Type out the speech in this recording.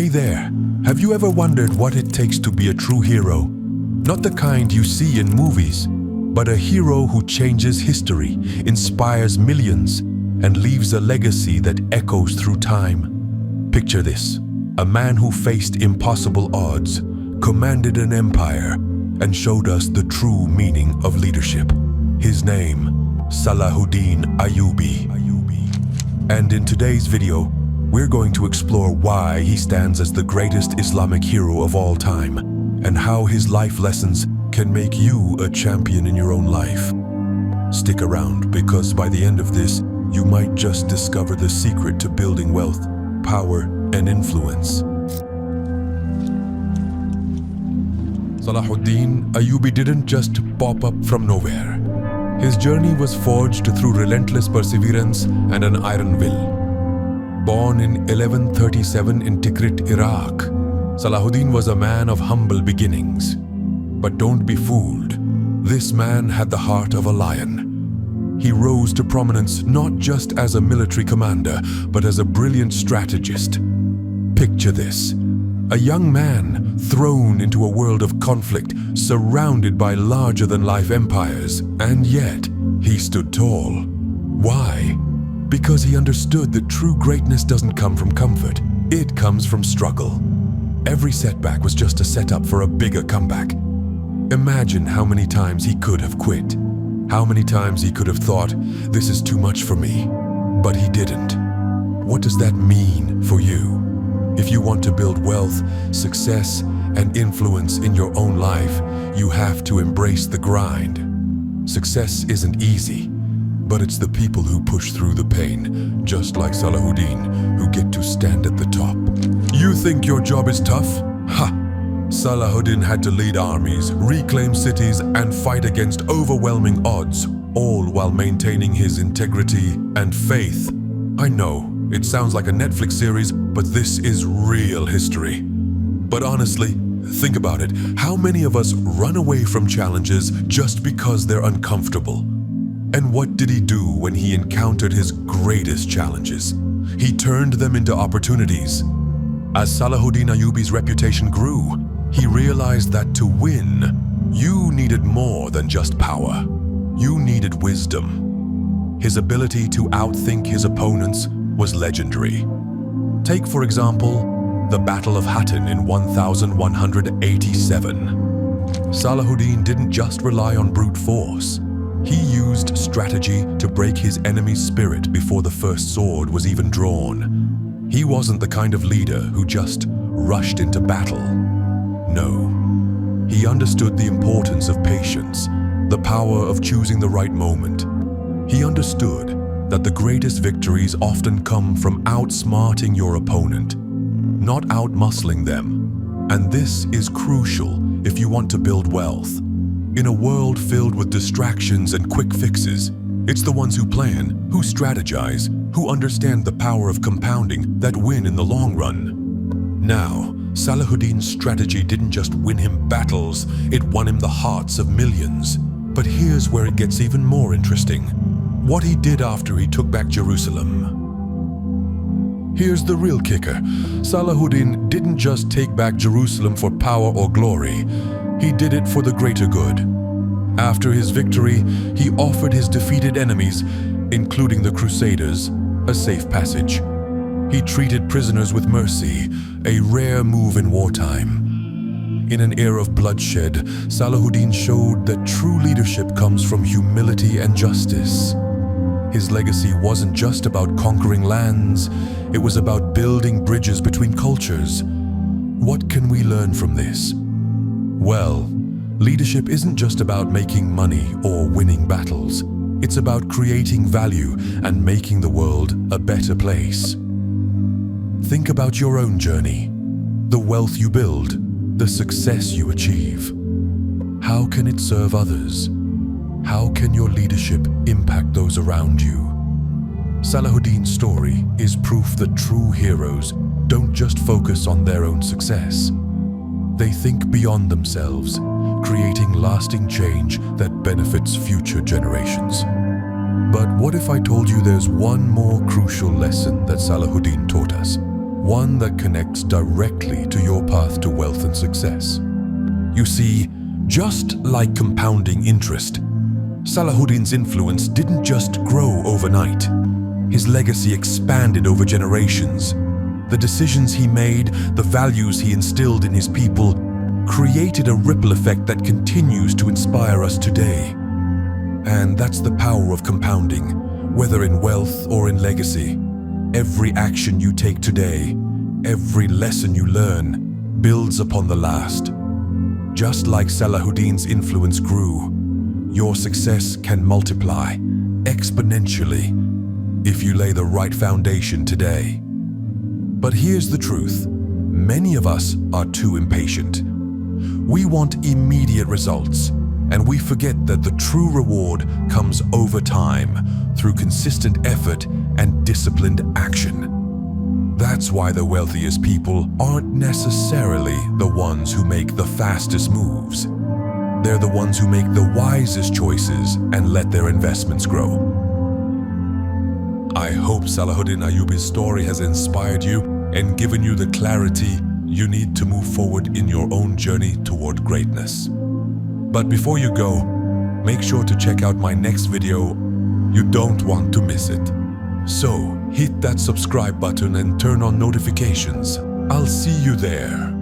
Hey there, have you ever wondered what it takes to be a true hero? Not the kind you see in movies, but a hero who changes history, inspires millions, and leaves a legacy that echoes through time. Picture this: a man who faced impossible odds, commanded an empire, and showed us the true meaning of leadership. His name, Salahuddin Ayubi. And in today's video, we're going to explore why he stands as the greatest Islamic hero of all time, and how his life lessons can make you a champion in your own life. Stick around, because by the end of this, you might just discover the secret to building wealth, power, and influence. Salahuddin Ayubi didn't just pop up from nowhere. His journey was forged through relentless perseverance and an iron will. Born in 1137 in Tikrit, Iraq, Salahuddin was a man of humble beginnings. But don't be fooled. This man had the heart of a lion. He rose to prominence not just as a military commander, but as a brilliant strategist. Picture this: a young man thrown into a world of conflict, surrounded by larger-than-life empires, and yet he stood tall. Why? Because he understood that true greatness doesn't come from comfort, it comes from struggle. Every setback was just a setup for a bigger comeback. Imagine how many times he could have quit, how many times he could have thought, "This is too much for me," but he didn't. What does that mean for you? If you want to build wealth, success, and influence in your own life, you have to embrace the grind. Success isn't easy, but it's the people who push through the pain, just like Salahuddin, who get to stand at the top. You think your job is tough? Ha! Salahuddin had to lead armies, reclaim cities, and fight against overwhelming odds, all while maintaining his integrity and faith. I know, it sounds like a Netflix series, but this is real history. But honestly, think about it. How many of us run away from challenges just because they're uncomfortable? And what did he do when he encountered his greatest challenges? He turned them into opportunities. As Salahuddin Ayubi's reputation grew, he realized that to win, you needed more than just power. You needed wisdom. His ability to outthink his opponents was legendary. Take, for example, the Battle of Hattin in 1187. Salahuddin didn't just rely on brute force. He used strategy to break his enemy's spirit before the first sword was even drawn. He wasn't the kind of leader who just rushed into battle. No, he understood the importance of patience, the power of choosing the right moment. He understood that the greatest victories often come from outsmarting your opponent, not outmuscling them. And this is crucial if you want to build wealth. In a world filled with distractions and quick fixes, it's the ones who plan, who strategize, who understand the power of compounding that win in the long run. Now, Salahuddin's strategy didn't just win him battles, it won him the hearts of millions. But here's where it gets even more interesting: what he did after he took back Jerusalem. Here's the real kicker. Salahuddin didn't just take back Jerusalem for power or glory. He did it for the greater good. After his victory, he offered his defeated enemies, including the Crusaders, a safe passage. He treated prisoners with mercy, a rare move in wartime. In an era of bloodshed, Salahuddin showed that true leadership comes from humility and justice. His legacy wasn't just about conquering lands, it was about building bridges between cultures. What can we learn from this? Well, leadership isn't just about making money or winning battles. It's about creating value and making the world a better place. Think about your own journey, the wealth you build, the success you achieve. How can it serve others? How can your leadership impact those around you? Salahuddin's story is proof that true heroes don't just focus on their own success. They think beyond themselves, creating lasting change that benefits future generations. But what if I told you there's one more crucial lesson that Salahuddin taught us? one that connects directly to your path to wealth and success. You see, just like compounding interest, Salahuddin's influence didn't just grow overnight. His legacy expanded over generations. The decisions he made, the values he instilled in his people, created a ripple effect that continues to inspire us today. And that's the power of compounding, whether in wealth or in legacy. Every action you take today, every lesson you learn, builds upon the last. Just like Salahuddin's influence grew, your success can multiply exponentially if you lay the right foundation today. But here's the truth. Many of us are too impatient. We want immediate results, and we forget that the true reward comes over time through consistent effort and disciplined action. That's why the wealthiest people aren't necessarily the ones who make the fastest moves. They're the ones who make the wisest choices and let their investments grow. I hope Salahuddin Ayubi's story has inspired you and given you the clarity you need to move forward in your own journey toward greatness. But before you go, make sure to check out my next video. You don't want to miss it. So hit that subscribe button and turn on notifications. I'll see you there.